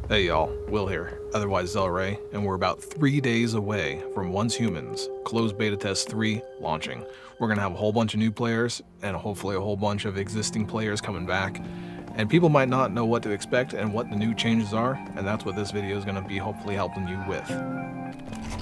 Hey y'all, Will here, otherwise Xelray, and we're about 3 days away from Once Humans Closed Beta Test 3 launching. We're going to have a whole bunch of new players, and hopefully a whole bunch of existing players coming back, and people might not know what to expect and what the new changes are, and that's what this video is going to be hopefully helping you with.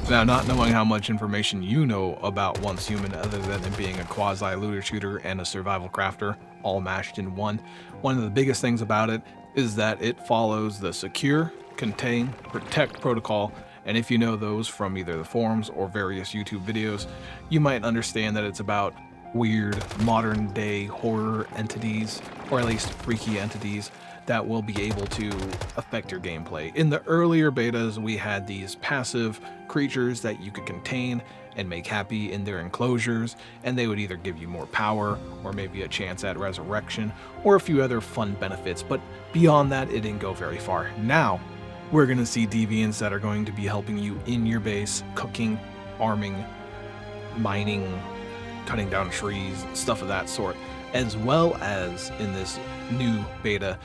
Now, not knowing how much information you know about Once Human other than it being a quasi-looter shooter and a survival crafter, all mashed in one of the biggest things about it is that it follows the secure, contain, protect protocol, and if you know those from either the forums or various YouTube videos, you might understand that it's about weird, modern-day horror entities, or at least freaky entities, that will be able to affect your gameplay. In the earlier betas, we had these passive creatures that you could contain and make happy in their enclosures, and they would either give you more power, or maybe a chance at resurrection, or a few other fun benefits, but beyond that, it didn't go very far. Now, we're going to see deviants that are going to be helping you in your base, cooking, farming, mining, cutting down trees, stuff of that sort, as well as in this new beta,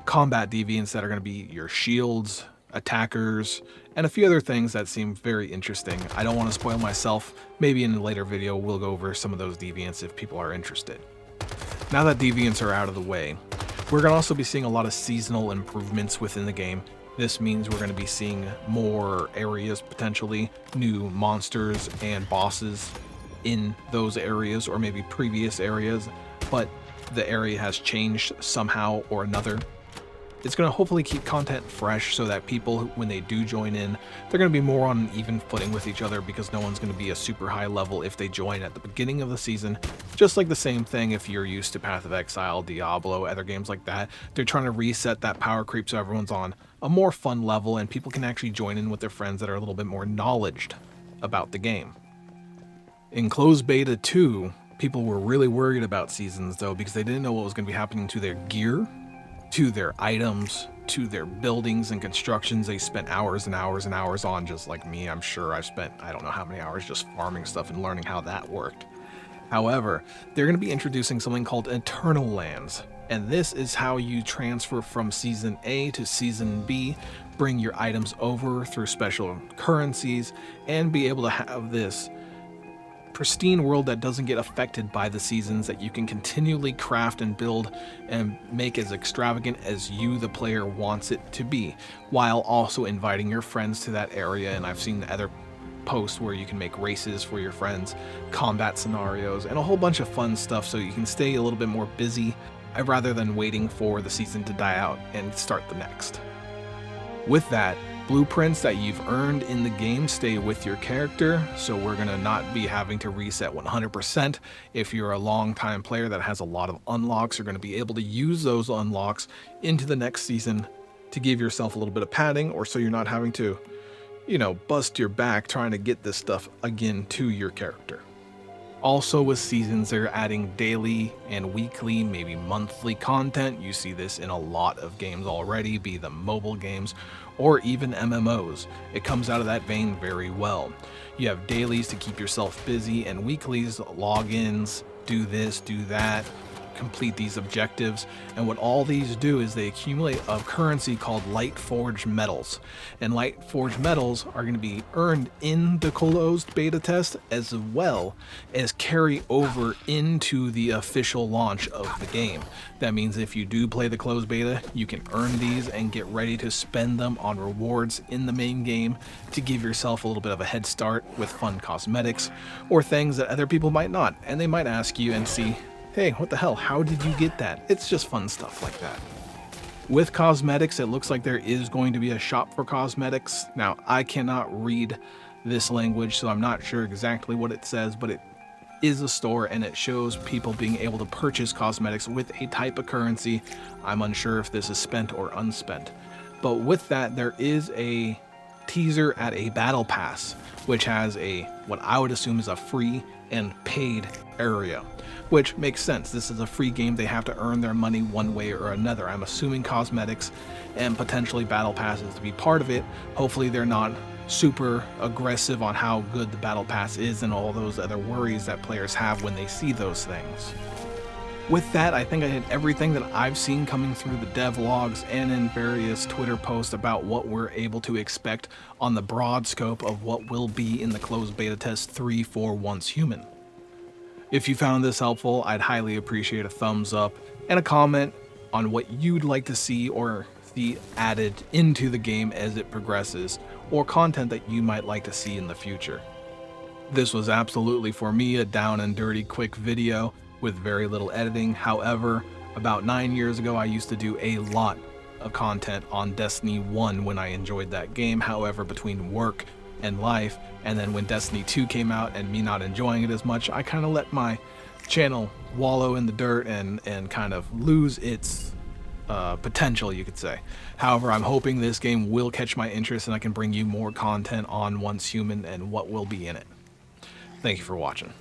combat deviants that are going to be your shields, attackers, and a few other things that seem very interesting. I don't want to spoil myself. Maybe in a later video we'll go over some of those deviants if people are interested. Now that deviants are out of the way, we're going to also be seeing a lot of seasonal improvements within the game. This means we're going to be seeing more areas, potentially new monsters and bosses in those areas, or maybe previous areas, but the area has changed somehow or another. It's going to hopefully keep content fresh so that people, when they do join in, they're going to be more on an even footing with each other, because no one's going to be a super high level if they join at the beginning of the season. Just like the same thing if you're used to Path of Exile, Diablo, other games like that. They're trying to reset that power creep so everyone's on a more fun level and people can actually join in with their friends that are a little bit more knowledgeable about the game. In Closed Beta 2, people were really worried about seasons though, because they didn't know what was going to be happening to their gear, to their items, to their buildings and constructions they spent hours and hours and hours on, just like me. I'm sure I've spent I don't know how many hours just farming stuff and learning how that worked. However, they're going to be introducing something called Eternal Lands, and this is how you transfer from Season A to Season B, bring your items over through special currencies, and be able to have this pristine world that doesn't get affected by the seasons, that you can continually craft and build and make as extravagant as you, the player, wants it to be, while also inviting your friends to that area. And I've seen other posts where you can make races for your friends, combat scenarios, and a whole bunch of fun stuff so you can stay a little bit more busy rather than waiting for the season to die out and start the next. With that, blueprints that you've earned in the game stay with your character, so we're going to not be having to reset 100%. If you're a long-time player that has a lot of unlocks, you're going to be able to use those unlocks into the next season to give yourself a little bit of padding, or so you're not having to, bust your back trying to get this stuff again to your character. Also with seasons, they're adding daily and weekly, maybe monthly content. You see this in a lot of games already, be them mobile games or even MMOs. It comes out of that vein very well. You have dailies to keep yourself busy, and weeklies, logins, do this, do that, complete these objectives. And what all these do is they accumulate a currency called Light Forged Metals, and Light Forged Metals are going to be earned in the closed beta test as well as carry over into the official launch of the game. That means if you do play the closed beta, you can earn these and get ready to spend them on rewards in the main game to give yourself a little bit of a head start with fun cosmetics or things that other people might not, and they might ask you and see, hey, what the hell, how did you get that? It's just fun stuff like that. With cosmetics, it looks like there is going to be a shop for cosmetics. Now, I cannot read this language, so I'm not sure exactly what it says, but it is a store and it shows people being able to purchase cosmetics with a type of currency. I'm unsure if this is spent or unspent. But with that, there is a teaser at a battle pass, which has what I would assume is a free and paid area, which makes sense. This is a free game. They have to earn their money one way or another. I'm assuming cosmetics and potentially battle passes to be part of it. Hopefully they're not super aggressive on how good the battle pass is and all those other worries that players have when they see those things. With that, I think I hit everything that I've seen coming through the devlogs and in various Twitter posts about what we're able to expect on the broad scope of what will be in the closed beta test 3 for Once Human. If you found this helpful, I'd highly appreciate a thumbs up and a comment on what you'd like to see or see added into the game as it progresses, or content that you might like to see in the future. This was absolutely, for me, a down and dirty quick video with very little editing. However, about 9 years ago, I used to do a lot of content on Destiny 1 when I enjoyed that game. However, between work and life, and then when Destiny 2 came out and me not enjoying it as much, I kind of let my channel wallow in the dirt and kind of lose its potential, you could say. However, I'm hoping this game will catch my interest and I can bring you more content on Once Human and what will be in it. Thank you for watching.